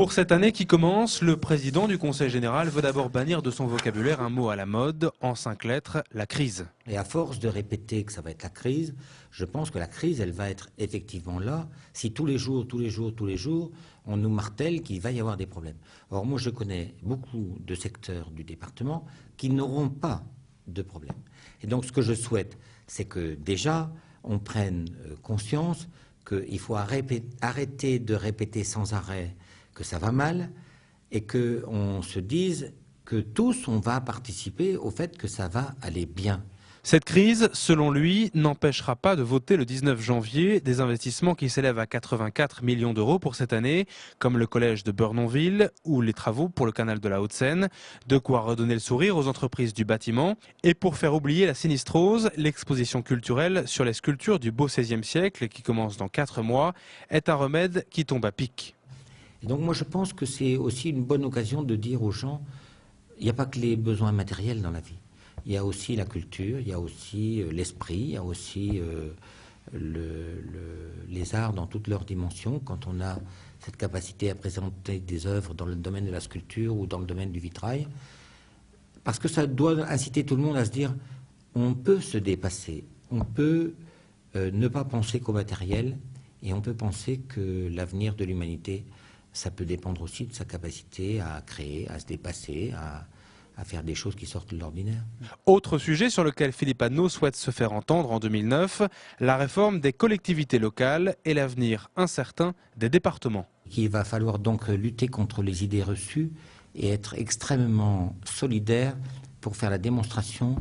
Pour cette année qui commence, le président du Conseil général veut d'abord bannir de son vocabulaire un mot à la mode, en 5 lettres, la crise. Et à force de répéter que ça va être la crise, je pense que la crise, elle va être effectivement là, si tous les jours, on nous martèle qu'il va y avoir des problèmes. Or, moi, je connais beaucoup de secteurs du département qui n'auront pas de problème. Et donc, ce que je souhaite, c'est que déjà, on prenne conscience qu'il faut arrêter de répéter sans arrêt que ça va mal et qu'on se dise que tous, on va participer au fait que ça va aller bien. Cette crise, selon lui, n'empêchera pas de voter le 19 janvier des investissements qui s'élèvent à 84 millions d'euros pour cette année, comme le collège de Burnonville ou les travaux pour le canal de la Haute-Seine. De quoi redonner le sourire aux entreprises du bâtiment. Et pour faire oublier la sinistrose, l'exposition culturelle sur les sculptures du beau XVIe siècle, qui commence dans 4 mois, est un remède qui tombe à pic. Et donc moi je pense que c'est aussi une bonne occasion de dire aux gens, il n'y a pas que les besoins matériels dans la vie. Il y a aussi la culture, il y a aussi l'esprit, il y a aussi les arts dans toutes leurs dimensions. Quand on a cette capacité à présenter des œuvres dans le domaine de la sculpture ou dans le domaine du vitrail, parce que ça doit inciter tout le monde à se dire, on peut se dépasser, on peut ne pas penser qu'au matériel et on peut penser que l'avenir de l'humanité, ça peut dépendre aussi de sa capacité à créer, à se dépasser, à faire des choses qui sortent de l'ordinaire. Autre sujet sur lequel Philippe Adnot souhaite se faire entendre en 2009, la réforme des collectivités locales et l'avenir incertain des départements. Il va falloir donc lutter contre les idées reçues et être extrêmement solidaire pour faire la démonstration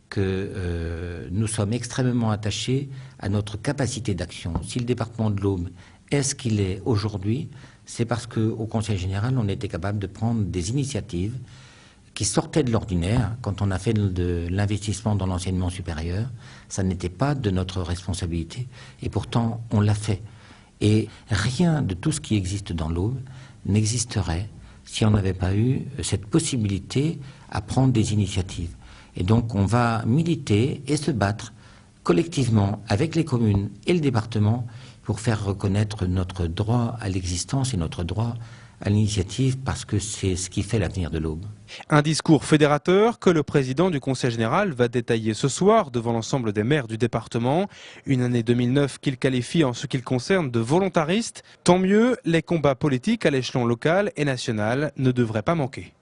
que nous sommes extrêmement attachés à notre capacité d'action. Si le département de l'Aube est ce qu'il est aujourd'hui, c'est parce qu'au Conseil général, on était capable de prendre des initiatives qui sortaient de l'ordinaire. Quand on a fait de l'investissement dans l'enseignement supérieur, ça n'était pas de notre responsabilité. Et pourtant, on l'a fait. Et rien de tout ce qui existe dans l'Aube n'existerait si on n'avait pas eu cette possibilité à prendre des initiatives. Et donc, on va militer et se battre collectivement avec les communes et le département pour faire reconnaître notre droit à l'existence et notre droit à l'initiative, parce que c'est ce qui fait l'avenir de l'Aube. Un discours fédérateur que le président du Conseil général va détailler ce soir devant l'ensemble des maires du département. Une année 2009 qu'il qualifie en ce qui le concerne de volontariste. Tant mieux, les combats politiques à l'échelon local et national ne devraient pas manquer.